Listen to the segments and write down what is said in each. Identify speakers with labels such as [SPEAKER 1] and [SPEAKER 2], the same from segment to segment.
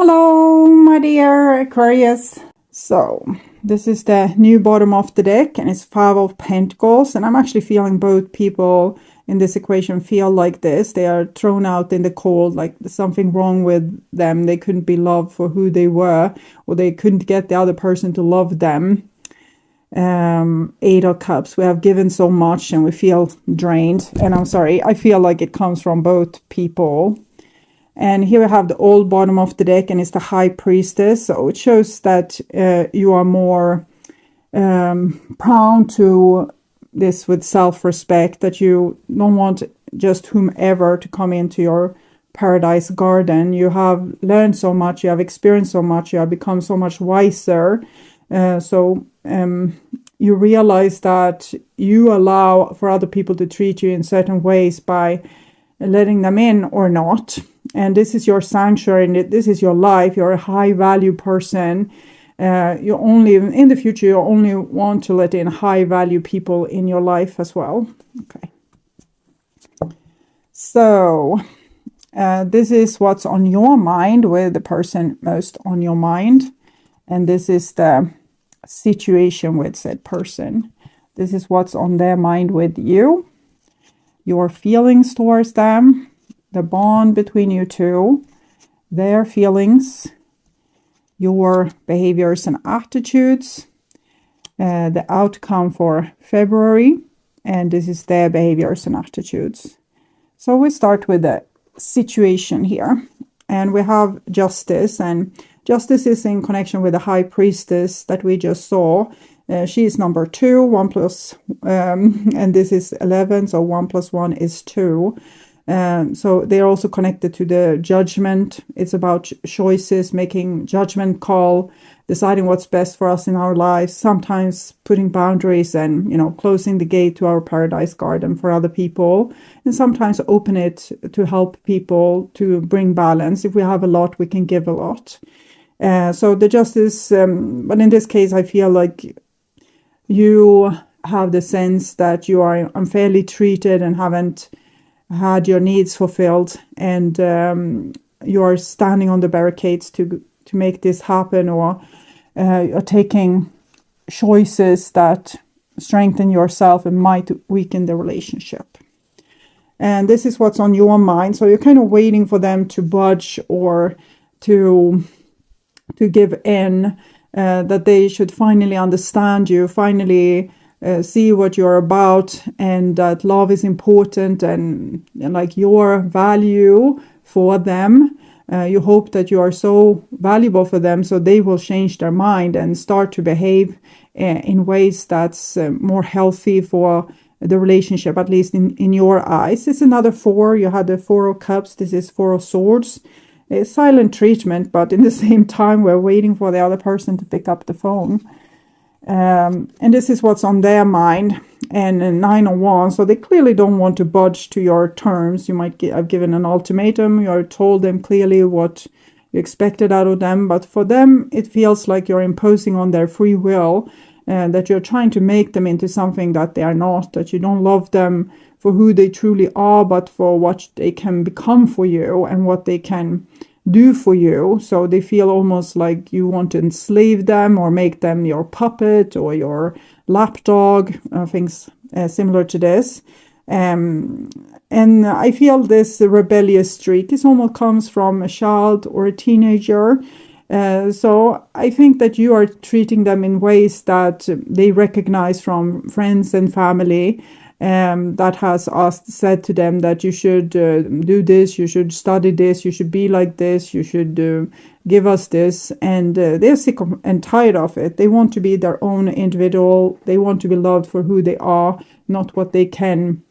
[SPEAKER 1] Hello, my dear Aquarius. So, this is the new bottom of the deck, and it's Five of Pentacles. And I'm actually feeling both people in this equation feel like this. They are thrown out in the cold, like there's something wrong with them. They couldn't be loved for who they were, or they couldn't get the other person to love them. Eight of Cups. We have given so much and we feel drained. And I'm sorry, I feel like it comes from both people. And here we have the old bottom of the deck, and it's the High Priestess. So it shows that you are more prone to this with self-respect, that you don't want just whomever to come into your paradise garden. You have learned so much, you have experienced so much, you have become so much wiser. So you realize that you allow for other people to treat you in certain ways by letting them in or not. And this is your sanctuary, and this is your life. You're a high value person. You only, in the future, you only want to let in high value people in your life as well. Okay. So this is what's on your mind, with the person most on your mind. And this is the situation with said person. This is what's on their mind with you. Your feelings towards them. The bond between you two, their feelings, your behaviors and attitudes, the outcome for February, and this is their behaviors and attitudes. So we start with the situation here, and we have Justice, and Justice is in connection with the High Priestess that we just saw. She is number 2, 1 plus, and this is 11, so 1 plus 1 is 2. So they're also connected to the judgment. It's about choices, making judgment call, deciding what's best for us in our lives, sometimes putting boundaries and, closing the gate to our paradise garden for other people, and sometimes open it to help people to bring balance. If we have a lot, we can give a lot. So the Justice, but in this case, I feel like you have the sense that you are unfairly treated and haven't had your needs fulfilled, and you are standing on the barricades to make this happen, or you're taking choices that strengthen yourself and might weaken the relationship. And this is what's on your mind. So you're kind of waiting for them to budge or to give in, that they should finally understand you, finally see what you're about, and that love is important, and like your value for them. You hope that you are so valuable for them, so they will change their mind and start to behave in ways that's more healthy for the relationship, at least in your eyes. It's another 4. You had the 4 of Cups. This is 4 of Swords. It's silent treatment, but in the same time, we're waiting for the other person to pick up the phone. And this is what's on their mind, and 9 of Wands. So they clearly don't want to budge to your terms. You might have given an ultimatum. You have told them clearly what you expected out of them. But for them, it feels like you're imposing on their free will, that you're trying to make them into something that they are not, that you don't love them for who they truly are, but for what they can become for you and what they can do for you. So they feel almost like you want to enslave them or make them your puppet or your lapdog, things similar to this. And I feel this rebellious streak, this almost comes from a child or a teenager. So I think that you are treating them in ways that they recognize from friends and family, that has said to them that you should do this, you should study this, you should be like this, you should give us this. And they're sick and tired of it. They want to be their own individual. They want to be loved for who they are, not what they can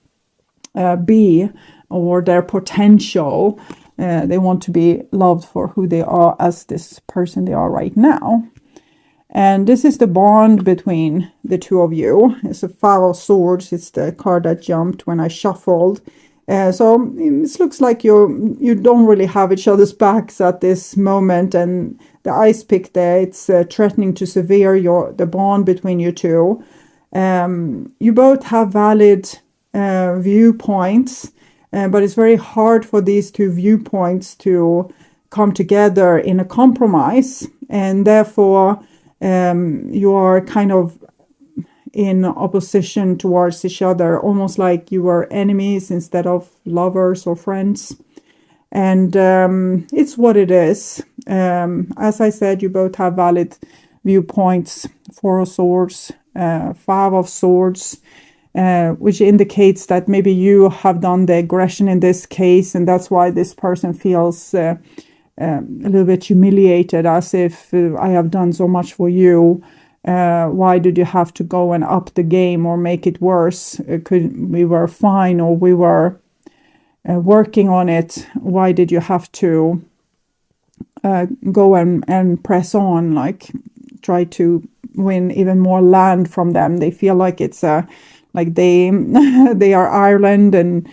[SPEAKER 1] be or their potential. They want to be loved for who they are as this person they are right now. And this is the bond between the two of you. It's a 5 of Swords. It's the card that jumped when I shuffled. So it looks like you don't really have each other's backs at this moment. And the ice pick there, it's threatening to sever the bond between you two. You both have valid viewpoints, but it's very hard for these two viewpoints to come together in a compromise, and therefore you are kind of in opposition towards each other, almost like you are enemies instead of lovers or friends. And it's what it is. As I said, you both have valid viewpoints. Four of Swords, Five of Swords, which indicates that maybe you have done the aggression in this case, and that's why this person feels a little bit humiliated, as if I have done so much for you. Why did you have to go and up the game or make it worse? We were fine, or we were working on it. Why did you have to go and press on, like try to win even more land from them? They feel like it's like they are Ireland and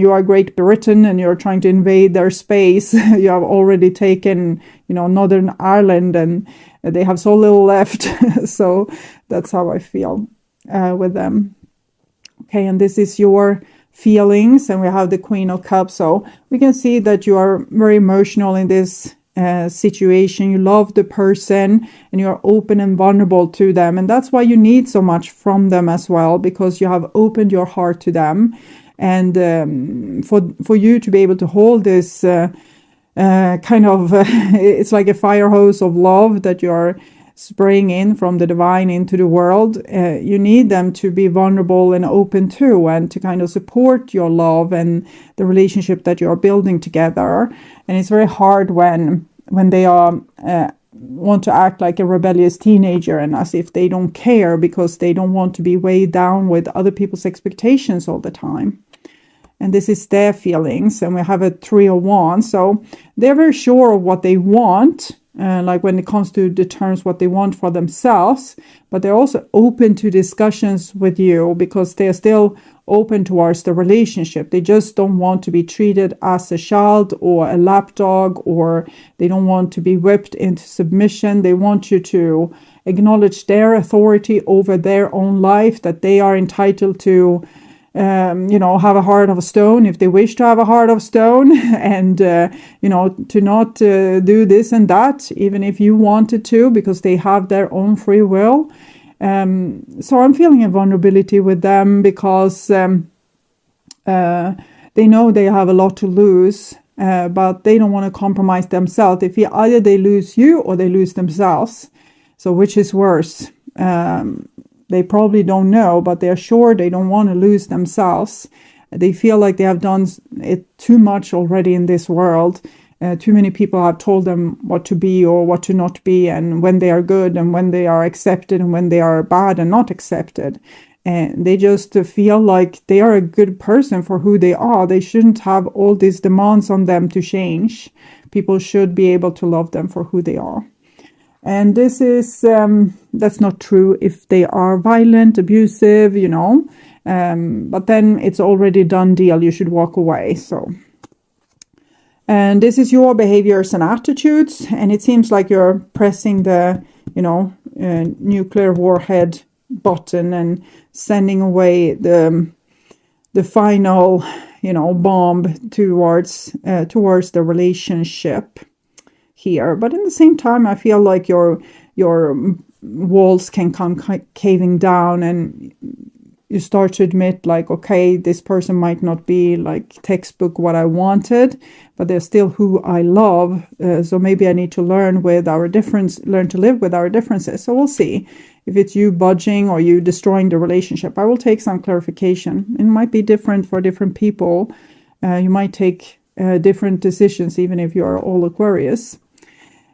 [SPEAKER 1] you are Great Britain, and you're trying to invade their space. You have already taken, Northern Ireland, and they have so little left. So that's how I feel with them. Okay, and this is your feelings, and we have the Queen of Cups. So we can see that you are very emotional in this situation. You love the person, and you're open and vulnerable to them, and that's why you need so much from them as well, because you have opened your heart to them. And for you to be able to hold this kind of it's like a fire hose of love that you're spraying in from the divine into the world. You need them to be vulnerable and open too, and to kind of support your love and the relationship that you're building together. And it's very hard when they are want to act like a rebellious teenager, and as if they don't care because they don't want to be weighed down with other people's expectations all the time. And this is their feelings. And we have a Three of Wands. So they're very sure of what they want, like when it comes to determine what they want for themselves. But they're also open to discussions with you, because they're still open towards the relationship. They just don't want to be treated as a child or a lapdog, or they don't want to be whipped into submission. They want you to acknowledge their authority over their own life, that they are entitled to have a heart of stone if they wish to have a heart of stone, and to not do this and that, even if you wanted to, because they have their own free will. So I'm feeling a vulnerability with them, because they know they have a lot to lose, but they don't want to compromise themselves. They feel either they lose you or they lose themselves. So which is worse? They probably don't know, but they're sure they don't want to lose themselves. They feel like they have done it too much already in this world. Too many people have told them what to be or what to not be, and when they are good and when they are accepted and when they are bad and not accepted. And they just feel like they are a good person for who they are. They shouldn't have all these demands on them to change. People should be able to love them for who they are. And this is, that's not true if they are violent, abusive, but then it's already done deal. You should walk away. So, and this is your behaviors and attitudes. And it seems like you're pressing the, nuclear warhead button and sending away the final, bomb towards the relationship here. But in the same time, I feel like your walls can come caving down, and you start to admit, like, okay, this person might not be like textbook what I wanted, but they're still who I love. So maybe I need to learn to live with our differences. So we'll see if it's you budging or you destroying the relationship. I will take some clarification. It might be different for different people. You might take different decisions, even if you're all Aquarius.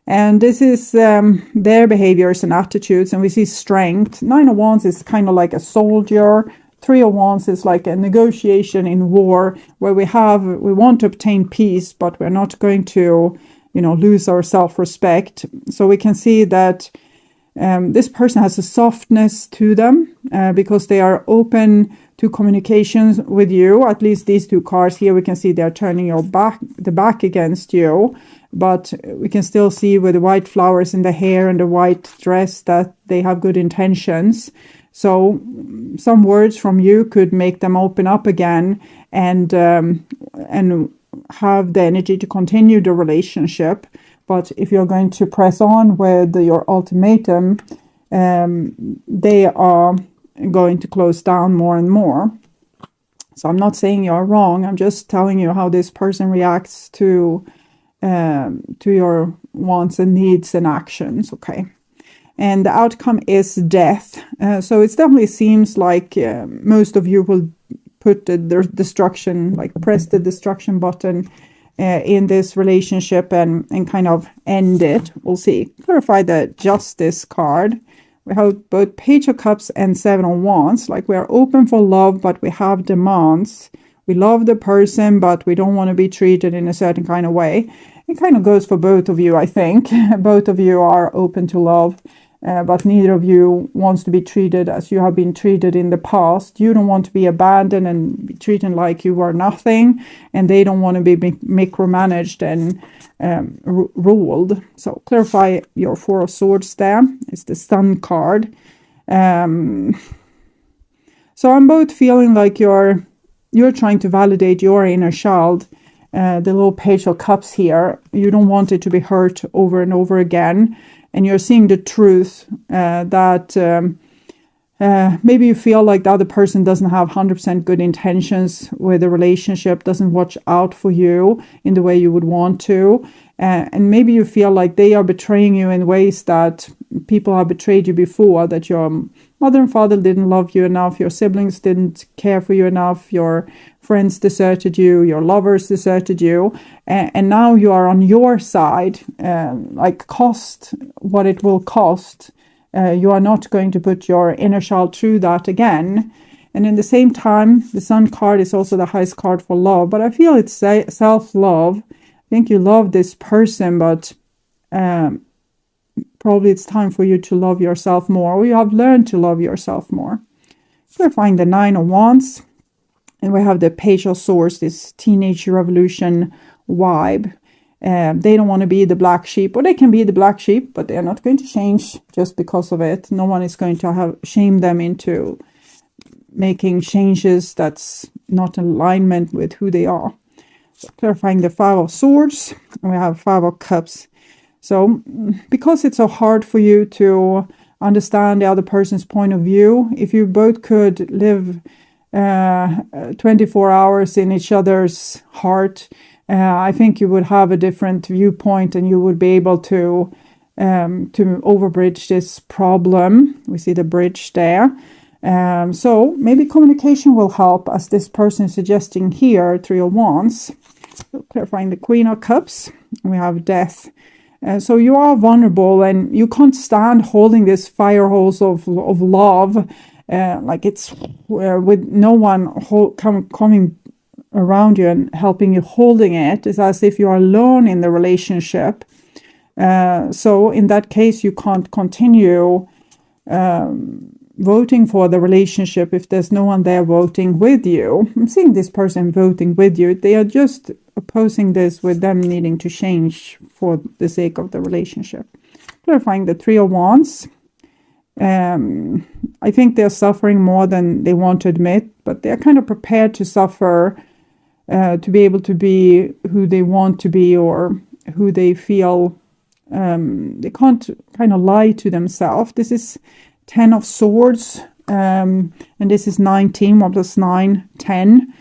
[SPEAKER 1] And this is their behaviors and attitudes. And we see strength. Nine of Wands is kind of like a soldier. Three of Wands is like a negotiation in war, where we want to obtain peace, but we're not going to, lose our self-respect. So we can see that this person has a softness to them, because they are open to communications with you. At least these two cards here, we can see they're turning the back against you. But we can still see with the white flowers in the hair and the white dress that they have good intentions. So some words from you could make them open up again and have the energy to continue the relationship. But if you're going to press on with your ultimatum, they are going to close down more and more. So I'm not saying you're wrong. I'm just telling you how this person reacts to your wants and needs and actions. Okay. And the outcome is death. So it definitely seems like most of you will put the destruction, like press the destruction button in this relationship and kind of end it. We'll see. Clarify the Justice card. We have both Page of Cups and Seven of Wands. Like we are open for love, but we have demands. We love the person, but we don't want to be treated in a certain kind of way. It kind of goes for both of you, I think. Both of you are open to love, but neither of you wants to be treated as you have been treated in the past. You don't want to be abandoned and be treated like you are nothing, and they don't want to be micromanaged and ruled. So clarify your Four of Swords there. It's the Sun card. So I'm both feeling like you're trying to validate your inner child. The little Page of Cups here. You don't want it to be hurt over and over again. And you're seeing the truth that maybe you feel like the other person doesn't have 100% good intentions with the relationship, doesn't watch out for you in the way you would want to. And maybe you feel like they are betraying you in ways that people have betrayed you before, that your mother and father didn't love you enough, your siblings didn't care for you enough, your friends deserted you, your lovers deserted you, and now you are on your side, like cost what it will cost. You are not going to put your inner child through that again. And in the same time, the Sun card is also the highest card for love, but I feel it's self-love. I think you love this person, but probably it's time for you to love yourself more, or you have learned to love yourself more. Clarifying the Nine of Wands. And we have the Page of Swords, this teenage revolution vibe. They don't want to be the black sheep, or they can be the black sheep, but they're not going to change just because of it. No one is going to have shame them into making changes that's not in alignment with who they are. So clarifying the Five of Swords, and we have Five of Cups. So because it's so hard for you to understand the other person's point of view, if you both could live 24 hours in each other's heart, I think you would have a different viewpoint, and you would be able to overbridge this problem. We see the bridge there. So maybe communication will help, as this person is suggesting here, Three of Wands. So clarifying the Queen of Cups, we have Death. So you are vulnerable, and you can't stand holding this fire hose of love. Like it's with no one coming around you and helping you holding it. It's as if you are alone in the relationship. So in that case, you can't continue voting for the relationship if there's no one there voting with you. I'm seeing this person voting with you. They are just opposing this with them needing to change for the sake of the relationship. Clarifying the Three of Wands. I think they're suffering more than they want to admit, but they're kind of prepared to suffer to be able to be who they want to be, or who they feel. They can't kind of lie to themselves. This is 10 of Swords, and this is 19, 1 plus 9, 10.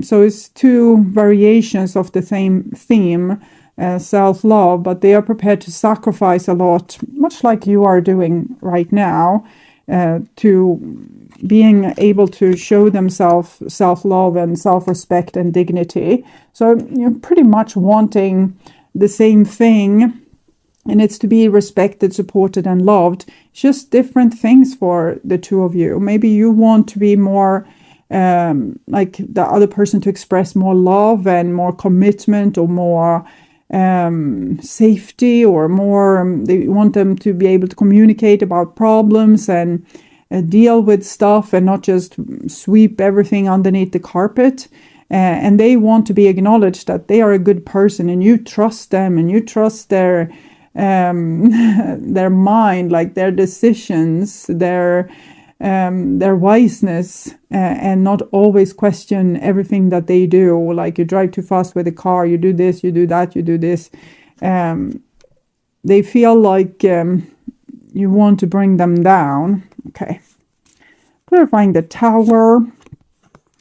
[SPEAKER 1] So it's two variations of the same theme, self-love, but they are prepared to sacrifice a lot, much like you are doing right now, to being able to show themselves self-love and self-respect and dignity. So you're pretty much wanting the same thing, and it's to be respected, supported, and loved. It's just different things for the two of you. Maybe you want to be more like the other person to express more love and more commitment, or more safety, or more they want them to be able to communicate about problems and deal with stuff, and not just sweep everything underneath the carpet. And they want to be acknowledged that they are a good person, and you trust them, and you trust their mind, like their decisions, their their wiseness, and not always question everything that they do. Like, you drive too fast with a car, you do this, you do that, you do this. They feel like you want to bring them down. Okay. Clarifying the Tower.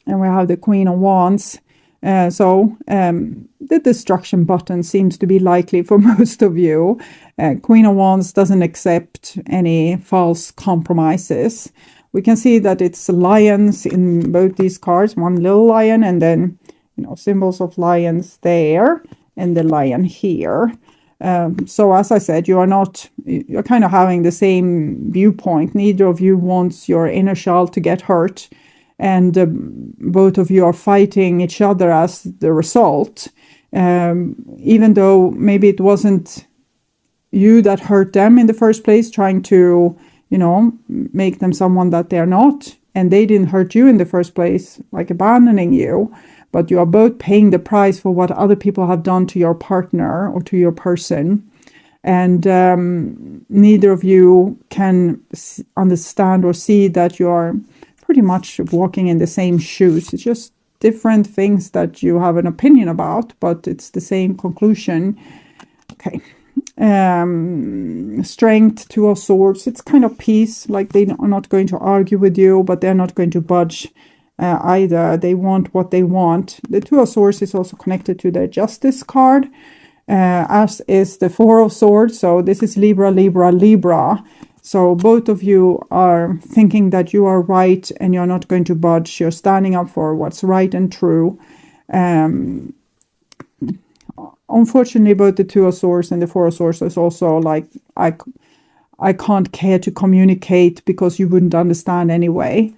[SPEAKER 1] And we have the Queen of Wands. The destruction button seems to be likely for most of you. Queen of Wands doesn't accept any false compromises. We can see that it's lions in both these cards. One little lion, and then, symbols of lions there, and the lion here. So as I said, you're kind of having the same viewpoint. Neither of you wants your inner child to get hurt. And both of you are fighting each other as the result. Even though maybe it wasn't you that hurt them in the first place, trying to, make them someone that they're not. And they didn't hurt you in the first place, like abandoning you. But you are both paying the price for what other people have done to your partner or to your person. And neither of you can understand or see that you are pretty much walking in the same shoes. It's just different things that you have an opinion about, but it's the same conclusion. Okay. Strength, Two of Swords. It's kind of peace, like they are not going to argue with you, but they're not going to budge either. They want what they want. The Two of Swords is also connected to the Justice card, as is the Four of Swords. So this is Libra, Libra, Libra. So both of you are thinking that you are right and you're not going to budge. You're standing up for what's right and true. Unfortunately, both the Two of Swords and the Four of Swords is also like, I can't care to communicate because you wouldn't understand anyway.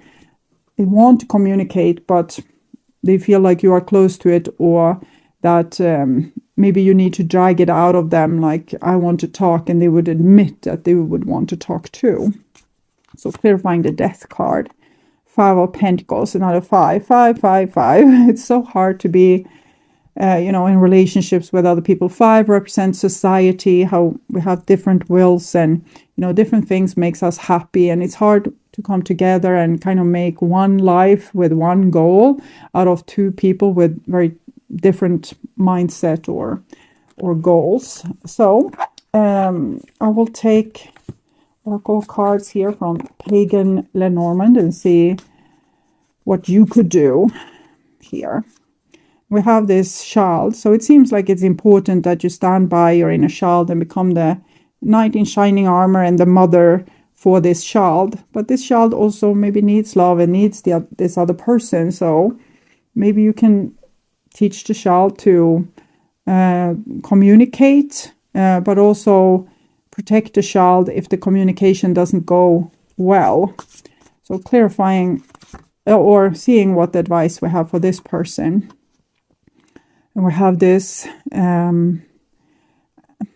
[SPEAKER 1] They want to communicate, but they feel like you are close to it, or that maybe you need to drag it out of them, like, I want to talk, and they would admit that they would want to talk too. So clarifying the Death card. Five of Pentacles, another 5, 5, 5, 5. It's so hard to be, in relationships with other people. 5 represents society, how we have different wills, and, different things makes us happy. And it's hard to come together and kind of make one life with one goal out of two people with very different mindset or goals. So I will take oracle cards here from Pagan Lenormand and see what you could do here. We have this child, so it seems like it's important that you stand by your inner child and become the knight in shining armor and the mother for this child. But this child also maybe needs love and needs this other person. So maybe you can teach the child to communicate, but also protect the child if the communication doesn't go well. So clarifying or seeing what advice we have for this person. And we have this,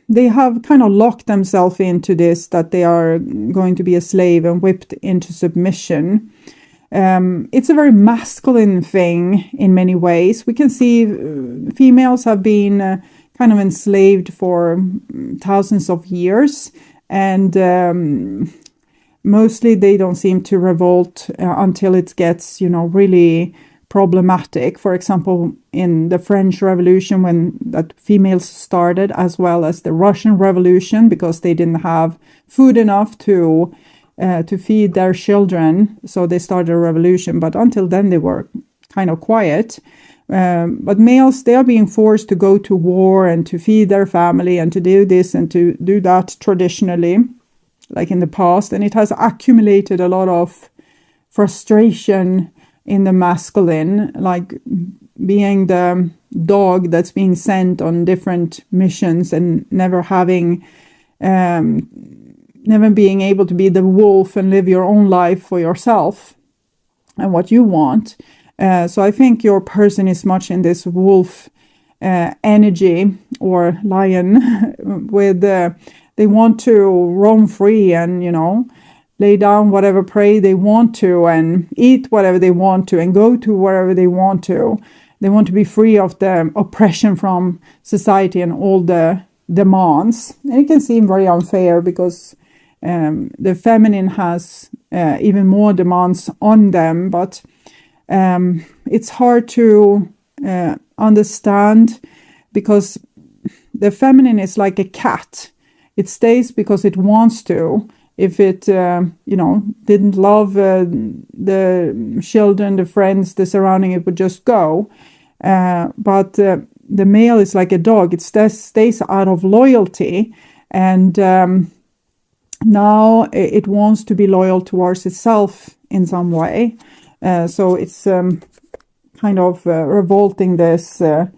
[SPEAKER 1] they have kind of locked themselves into this, that they are going to be a slave and whipped into submission. It's a very masculine thing in many ways. We can see females have been kind of enslaved for thousands of years, and mostly they don't seem to revolt until it gets, really problematic. For example, in the French Revolution, when that females started, as well as the Russian Revolution, because they didn't have food enough to feed their children, so they started a revolution. But until then, they were kind of quiet. But males, they are being forced to go to war and to feed their family and to do this and to do that traditionally, like in the past. And it has accumulated a lot of frustration in the masculine, like being the dog that's being sent on different missions and never being able to be the wolf and live your own life for yourself and what you want. So I think your person is much in this wolf energy, or lion, with they want to roam free and, lay down whatever prey they want to and eat whatever they want to and go to wherever they want to. They want to be free of the oppression from society and all the demands. And it can seem very unfair because the feminine has even more demands on them. But it's hard to understand, because the feminine is like a cat. It stays because it wants to. If it, didn't love the children, the friends, the surrounding, it would just go. But the male is like a dog. It stays out of loyalty. And now it wants to be loyal towards itself in some way. So it's kind of revolting this, the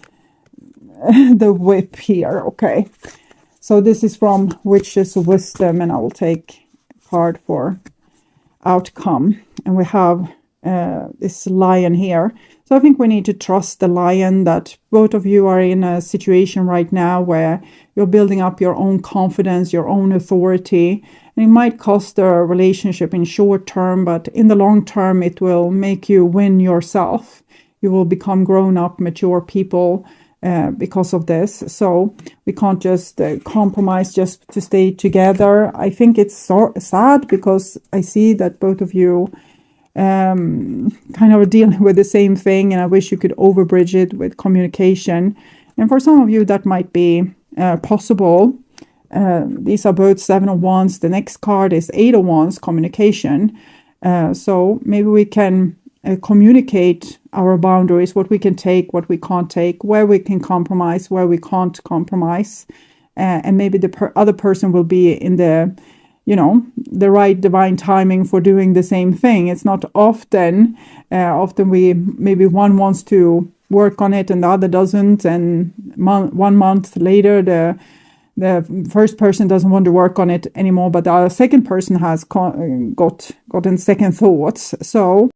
[SPEAKER 1] whip here. Okay. So this is from Witch's Wisdom, and I will take a card for outcome. And we have this lion here. So I think we need to trust the lion, that both of you are in a situation right now where you're building up your own confidence, your own authority. And it might cost a relationship in short term, but in the long term, it will make you win yourself. You will become grown up, mature people because of this. So we can't just compromise just to stay together. I think it's so sad, because I see that both of you kind of are dealing with the same thing, and I wish you could overbridge it with communication. And for some of you, that might be possible. These are both 7 of Wands. The next card is 8 of Wands, communication. So maybe we can communicate our boundaries, what we can take, what we can't take, where we can compromise, where we can't compromise. And maybe the other person will be in the, the right divine timing for doing the same thing. It's not often, maybe one wants to work on it and the other doesn't. And 1 month later, the first person doesn't want to work on it anymore, but the second person has gotten second thoughts. So